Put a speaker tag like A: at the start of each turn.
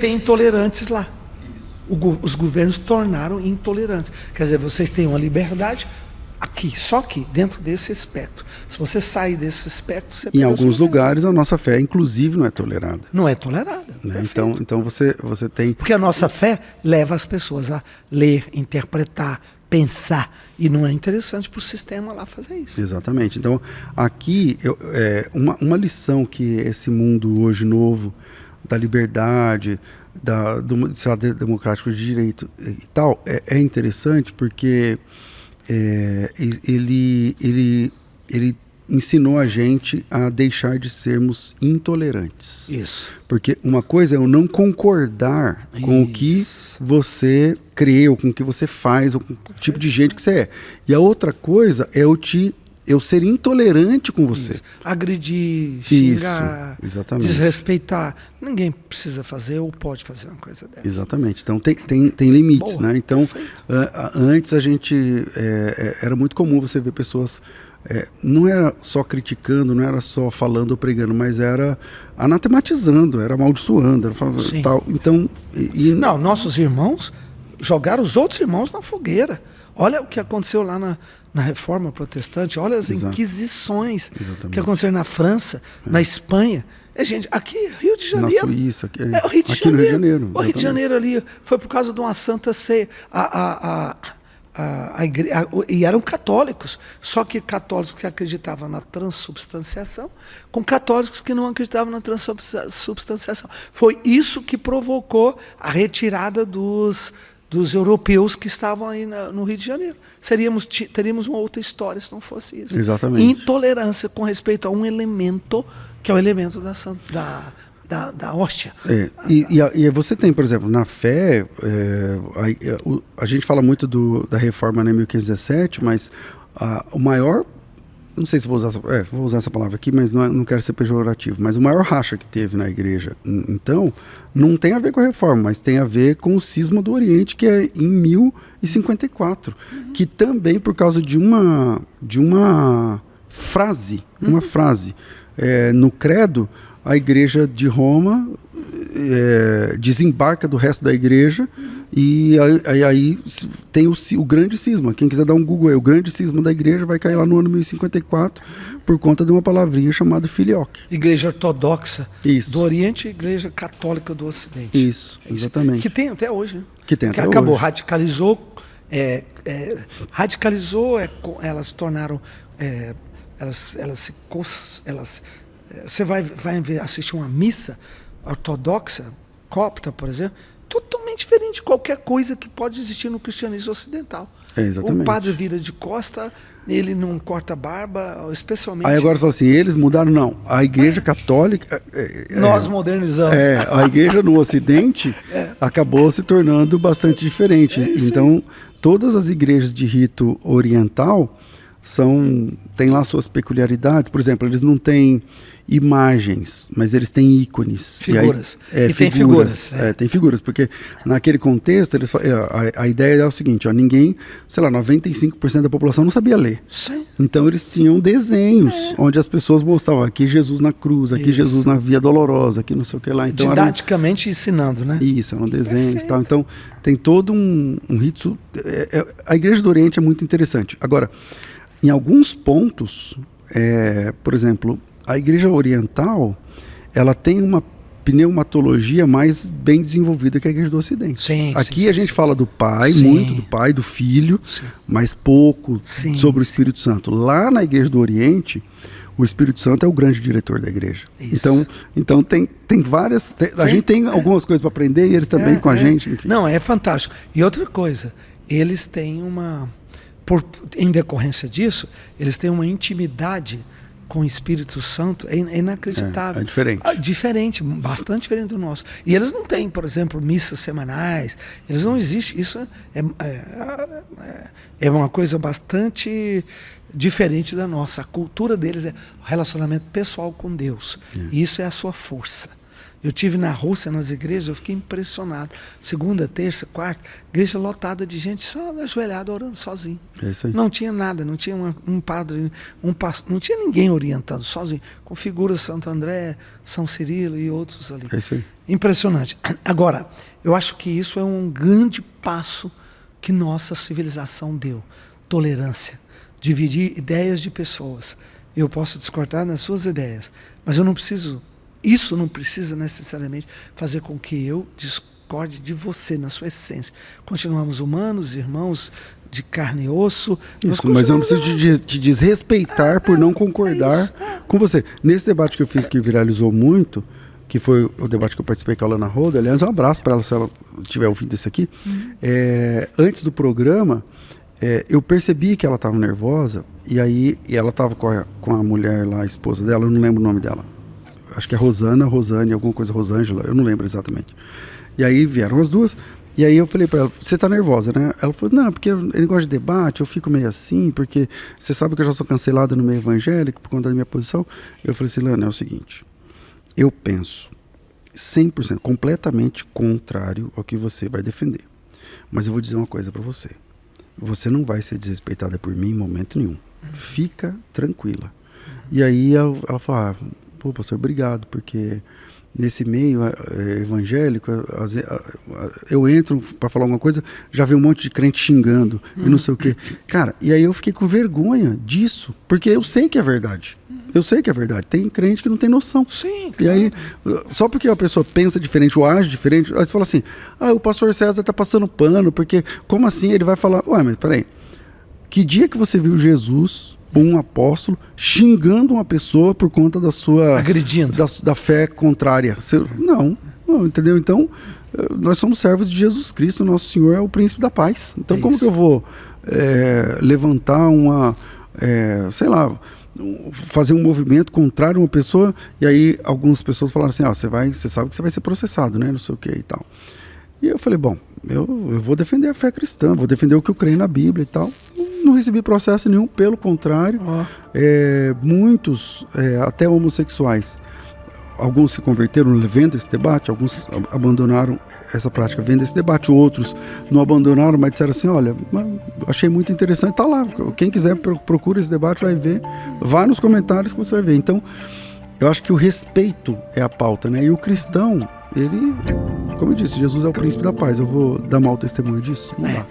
A: Tem intolerantes lá. Os governos tornaram intolerantes. Quer dizer, vocês têm uma liberdade aqui, só que dentro desse espectro. Se você sair desse espectro, você
B: em alguns lugares a nossa fé, inclusive, não é tolerada.
A: Não é tolerada.
B: Né? Então você tem...
A: Porque a nossa fé leva as pessoas a ler, interpretar, pensar. E não é interessante para o sistema lá fazer isso.
B: Exatamente. Então, aqui, uma lição que esse mundo hoje novo, da liberdade, do Estado democrático de direito e tal, é interessante porque ele ensinou a gente a deixar de sermos intolerantes.
A: Isso.
B: Porque uma coisa é eu não concordar com o que você crê, ou com o que você faz, ou com o tipo de gente que você é. E a outra coisa é eu ser intolerante com você.
A: Isso. Agredir, xingar, desrespeitar. Ninguém precisa fazer ou pode fazer uma coisa dessa.
B: Exatamente. Então tem limites, né? Então, antes a gente... era muito comum você ver pessoas... não era só criticando, não era só falando ou pregando, mas era anatematizando, era amaldiçoando, era falando, tal. Então,
A: não, nossos irmãos jogaram os outros irmãos na fogueira. Olha o que aconteceu lá na Reforma Protestante, olha as inquisições que aconteceram na França, na Espanha. Gente, aqui, Rio de Janeiro.
B: Na Suíça.
A: Aqui no Rio de Janeiro. O Rio de Janeiro ali foi por causa de uma santa ceia. E eram católicos, só que católicos que acreditavam na transubstanciação, com católicos que não acreditavam na transubstanciação. Foi isso que provocou a retirada dos europeus que estavam aí no Rio de Janeiro. Teríamos uma outra história se não fosse isso.
B: Exatamente.
A: Intolerância com respeito a um elemento, que é o elemento da hóstia.
B: E você tem, por exemplo, na fé, a gente fala muito da reforma em 1517, mas o maior, não sei se vou usar essa palavra aqui, mas não quero ser pejorativo, mas o maior racha que teve na igreja, então, não tem a ver com a reforma, mas tem a ver com o cisma do Oriente, que é em 1054, que também por causa de uma frase, no credo, a igreja de Roma desembarca do resto da igreja e aí tem o grande cisma. Quem quiser dar um Google aí, o grande cisma da igreja vai cair lá no ano 1054 por conta de uma palavrinha chamada filioque.
A: Igreja ortodoxa do Oriente e igreja católica do Ocidente.
B: Isso, exatamente.
A: Que tem até hoje, né?
B: Que
A: acabou, radicalizou, elas se tornaram, você vai assistir uma missa ortodoxa, copta, por exemplo, totalmente diferente de qualquer coisa que pode existir no cristianismo ocidental.
B: Exatamente.
A: O padre vira de costa, ele não corta barba, especialmente...
B: Aí agora você fala assim, eles mudaram? Não. A igreja católica...
A: Nós modernizamos.
B: A igreja no Ocidente acabou se tornando bastante diferente. Então, todas as igrejas de rito oriental têm lá suas peculiaridades. Por exemplo, eles não têm imagens, mas eles têm ícones.
A: Figuras.
B: Tem figuras. Tem figuras, porque naquele contexto, a ideia é o seguinte, ninguém, 95% da população não sabia ler.
A: Sim.
B: Então eles tinham desenhos, onde as pessoas mostravam aqui Jesus na cruz, aqui Jesus na Via Dolorosa, aqui não sei o que lá. Então,
A: didaticamente ensinando, né?
B: Isso, eram desenhos e tal. Então tem todo um rito. A Igreja do Oriente é muito interessante. Agora, em alguns pontos, por exemplo, a Igreja Oriental, ela tem uma pneumatologia mais bem desenvolvida que a Igreja do Ocidente. Aqui a gente fala do Pai, muito do Pai, do Filho, mas pouco sobre o Espírito Santo. Lá na Igreja do Oriente, o Espírito Santo é o grande diretor da igreja. Então tem várias... A gente tem algumas coisas para aprender e eles também com a gente. Enfim.
A: Não, é fantástico. E outra coisa, eles têm em decorrência disso, eles têm uma intimidade com o Espírito Santo, é inacreditável.
B: É diferente.
A: Diferente, bastante diferente do nosso. E eles não têm, por exemplo, missas semanais, eles não existem. Isso é uma coisa bastante diferente da nossa. A cultura deles é o relacionamento pessoal com Deus. E isso é a sua força. Eu tive na Rússia, nas igrejas, eu fiquei impressionado. Segunda, terça, quarta, igreja lotada de gente só ajoelhada orando sozinho.
B: É isso aí.
A: Não tinha nada, não tinha um padre, não tinha ninguém orientando, sozinho. Com figuras Santo André, São Cirilo e outros ali.
B: É isso aí.
A: Impressionante. Agora, eu acho que isso é um grande passo que nossa civilização deu. Tolerância. Dividir ideias de pessoas. Eu posso discordar nas suas ideias, mas eu não preciso, isso não precisa necessariamente fazer com que eu discorde de você, na sua essência. Continuamos humanos, irmãos de carne e osso.
B: Isso, mas eu não preciso te desrespeitar por não concordar com você. Nesse debate que eu fiz, que viralizou muito, que foi o debate que eu participei com a Alana Roda, aliás, um abraço para ela se ela estiver ouvindo isso aqui. Antes do programa, eu percebi que ela estava nervosa, e ela estava com a mulher lá, a esposa dela, eu não lembro o nome dela. Acho que é Rosane, alguma coisa, Rosângela, eu não lembro exatamente. E aí vieram as duas, e aí eu falei para ela, você tá nervosa, né? Ela falou, não, porque eu negócio de debate, eu fico meio assim, porque você sabe que eu já sou cancelada no meio evangélico por conta da minha posição. Eu falei assim, Lana, é o seguinte, eu penso 100%, completamente contrário ao que você vai defender. Mas eu vou dizer uma coisa para você. Você não vai ser desrespeitada por mim em momento nenhum. Fica tranquila. E aí ela falou, pô, pastor, obrigado, porque nesse meio evangélico, eu entro para falar alguma coisa, já vem um monte de crente xingando e não sei o quê. Cara, e aí eu fiquei com vergonha disso, porque eu sei que é verdade. Eu sei que é verdade. Tem crente que não tem noção.
A: Sim,
B: claro. E aí, só porque a pessoa pensa diferente ou age diferente, aí você fala assim, o pastor César tá passando pano, porque como assim ele vai falar, mas peraí, que dia que você viu Jesus, um apóstolo, xingando uma pessoa por conta da sua...
A: agredindo.
B: Da fé contrária? Não, entendeu? Então, nós somos servos de Jesus Cristo, nosso Senhor é o príncipe da paz. Então, como que eu vou levantar sei lá, fazer um movimento contrário a uma pessoa, e aí algumas pessoas falaram assim, você sabe que você vai ser processado, né, não sei o que e tal. E eu falei, bom, eu vou defender a fé cristã, vou defender o que eu creio na Bíblia e tal. Não recebi processo nenhum, pelo contrário, muitos, até homossexuais, alguns se converteram vendo esse debate, alguns abandonaram essa prática vendo esse debate, outros não abandonaram, mas disseram assim, olha, achei muito interessante, tá lá, quem quiser procura esse debate, vai ver, vá nos comentários que você vai ver. Então, eu acho que o respeito é a pauta, né? E o cristão, ele, como eu disse, Jesus é o príncipe da paz, eu vou dar mau testemunho disso? Não dá.